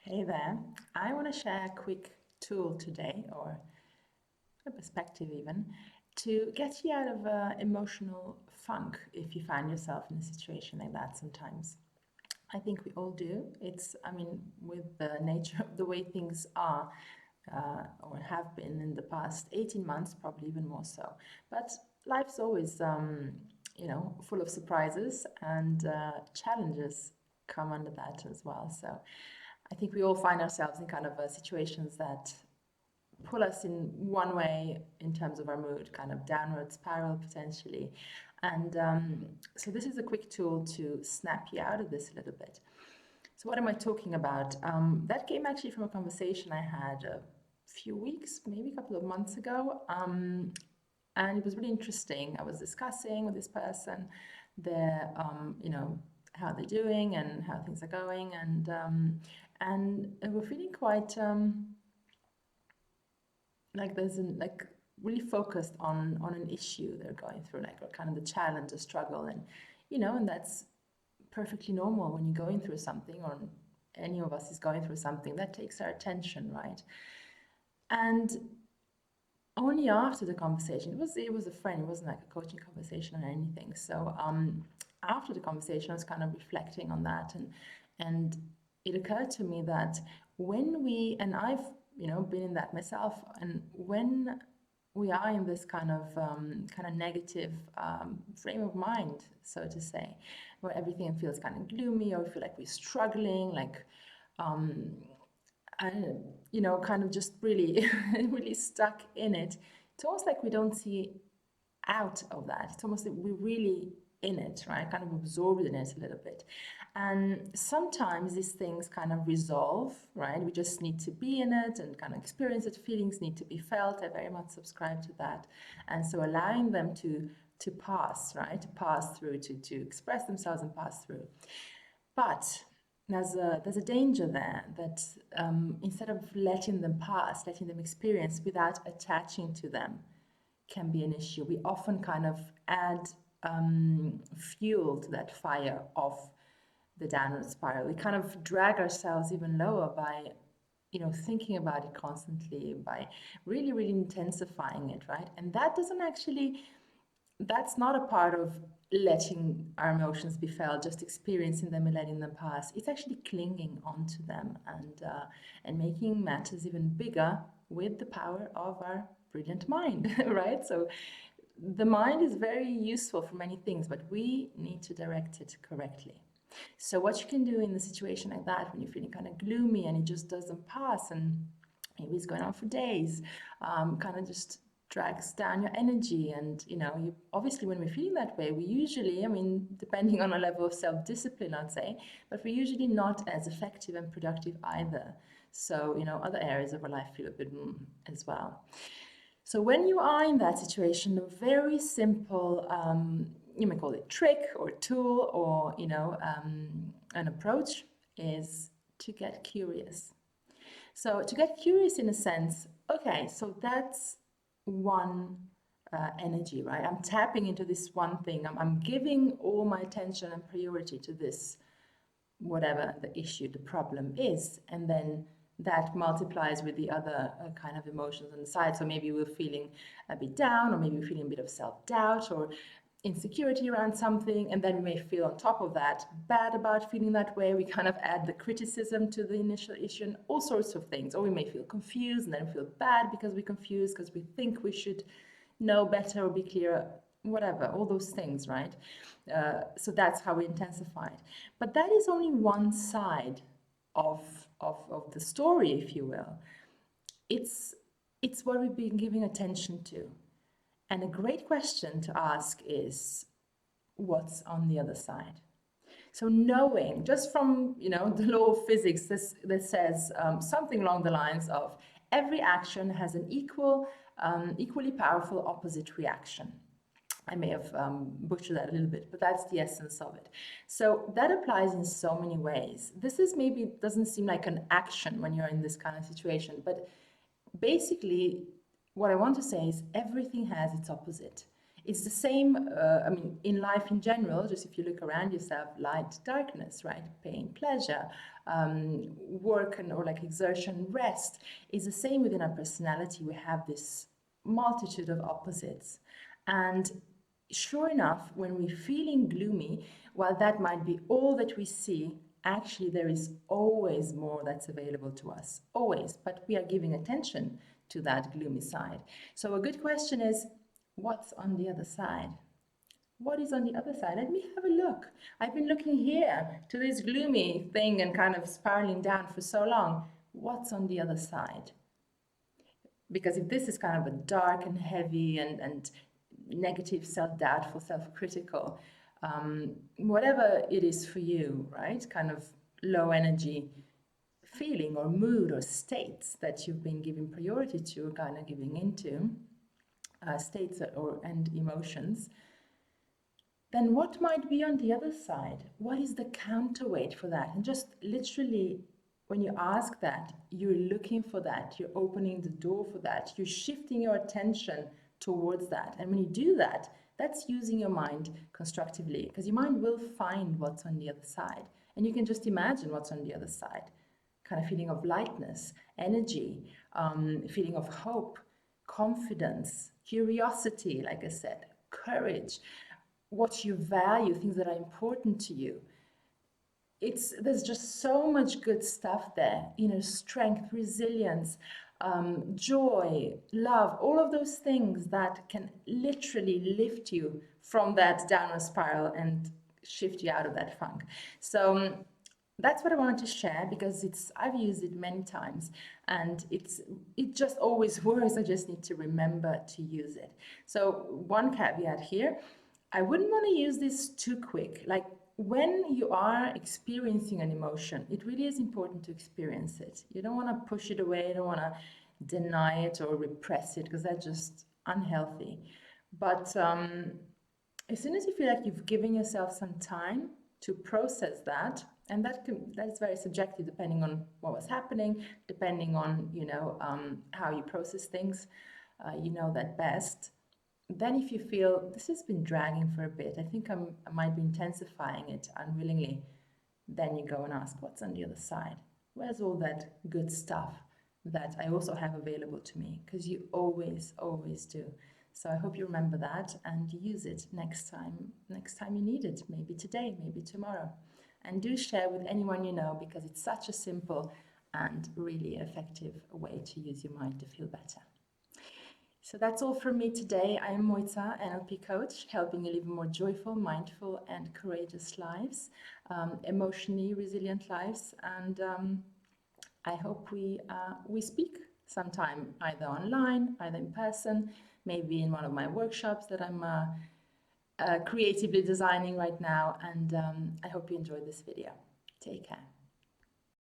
Hey there. I want to share a quick tool today, or a perspective even, to get you out of emotional funk if you find yourself in a situation like that sometimes. I think we all do. With the nature of the way things are, or have been in the past 18 months, probably even more so. But life's always, full of surprises and challenges come under that as well. So I think we all find ourselves in kind of situations that pull us in one way in terms of our mood, kind of downward spiral potentially. And so this is a quick tool to snap you out of this a little bit. So what am I talking about? That came actually from a conversation I had a few weeks, maybe a couple of months ago. And it was really interesting. I was discussing with this person their, how they're doing and how things are going, and we're feeling quite like really focused on an issue they're going through, like or kind of the challenge, the struggle, and that's perfectly normal when you're going through something, or any of us is going through something that takes our attention, right? And only after the conversation, it was a friend, it wasn't like a coaching conversation or anything. So after the conversation, I was kind of reflecting on that, and it occurred to me that when we, and I've been in that myself, and when we are in this kind of negative frame of mind, so to say, where everything feels kind of gloomy, or we feel like we're struggling, like um, and kind of just really really stuck in it. It's almost like we don't see out of that. It's almost like we're really in it, right? Kind of absorbed in it a little bit. And sometimes these things kind of resolve, right? We just need to be in it and kind of experience it. Feelings need to be felt. I very much subscribe to that. And so allowing them to pass, right? To pass through, to express themselves and pass through. But there's a danger there that instead of letting them pass, letting them experience without attaching to them, can be an issue. We often kind of add fuel to that fire of the downward spiral. We kind of drag ourselves even lower by thinking about it constantly, by really really intensifying it, right? And that doesn't actually, that's not a part of letting our emotions be felt, just experiencing them and letting them pass. It's actually clinging onto them and making matters even bigger with the power of our brilliant mind, right? So the mind is very useful for many things, but we need to direct it correctly. So what you can do in a situation like that, when you're feeling kind of gloomy and it just doesn't pass, and maybe it's going on for days, kind of just drags down your energy. And you obviously, when we're feeling that way, we usually, depending on our level of self-discipline, I'd say, but we're usually not as effective and productive either. So other areas of our life feel a bit as well. So when you are in that situation, a very simple, you may call it trick or tool, or an approach, is to get curious. So to get curious in a sense, okay, so that's one energy, right? I'm tapping into this one thing. I'm giving all my attention and priority to this, whatever the issue, the problem is, and then that multiplies with the other kind of emotions on the side. So maybe we're feeling a bit down, or maybe we're feeling a bit of self-doubt or insecurity around something, and then we may feel on top of that bad about feeling that way. We kind of add the criticism to the initial issue and all sorts of things. Or we may feel confused and then feel bad because we're confused, because we think we should know better or be clearer, whatever, all those things, right? So that's how we intensify it. But that is only one side of the story, if you will. It's what we've been giving attention to. And a great question to ask is, what's on the other side? So knowing, just from the law of physics, that says something along the lines of every action has an equally powerful opposite reaction. I may have butchered that a little bit, but that's the essence of it. So that applies in so many ways. This is maybe doesn't seem like an action when you're in this kind of situation, but basically what I want to say is everything has its opposite. It's the same, I mean, in life in general, just if you look around yourself, light, darkness, right? Pain, pleasure, work and or like exertion, rest. Is the same within our personality. We have this multitude of opposites. And sure enough, when we're feeling gloomy, while that might be all that we see, actually there is always more that's available to us, always, but we are giving attention to that gloomy side. So a good question is, what's on the other side? What is on the other side? Let me have a look. I've been looking here to this gloomy thing and kind of spiraling down for so long. What's on the other side? Because if this is kind of a dark and heavy and negative, self-doubtful, self-critical, whatever it is for you, right? Kind of low energy feeling or mood or states that you've been giving priority to, kind of giving into, states and emotions, then what might be on the other side? What is the counterweight for that? And just literally, when you ask that, you're looking for that, you're opening the door for that, you're shifting your attention towards that. And when you do that, that's using your mind constructively, because your mind will find what's on the other side. And you can just imagine what's on the other side. Kind of feeling of lightness, energy, feeling of hope, confidence, curiosity, like I said, courage, what you value, things that are important to you. There's just so much good stuff there, strength, resilience, joy, love, all of those things that can literally lift you from that downward spiral and shift you out of that funk. So that's what I wanted to share, because I've used it many times and it just always works. I just need to remember to use it. So one caveat here, I wouldn't want to use this too quick. Like, when you are experiencing an emotion, it really is important to experience it. You don't want to push it away, you don't want to deny it or repress it, because that's just unhealthy. But as soon as you feel like you've given yourself some time to process that, and that is very subjective depending on what was happening, depending on how you process things, you know that best. Then if you feel this has been dragging for a bit, I think I might be intensifying it unwillingly, then you go and ask, what's on the other side? Where's all that good stuff that I also have available to me? Because you always, always do. So I hope you remember that and use it next time you need it, maybe today, maybe tomorrow. And do share with anyone you know, because it's such a simple and really effective way to use your mind to feel better. So that's all from me today. I am Moitza, NLP coach, helping you live more joyful, mindful, and courageous lives, emotionally resilient lives. And I hope we speak sometime, either online, either in person, maybe in one of my workshops that I'm creatively designing right now. And I hope you enjoyed this video. Take care.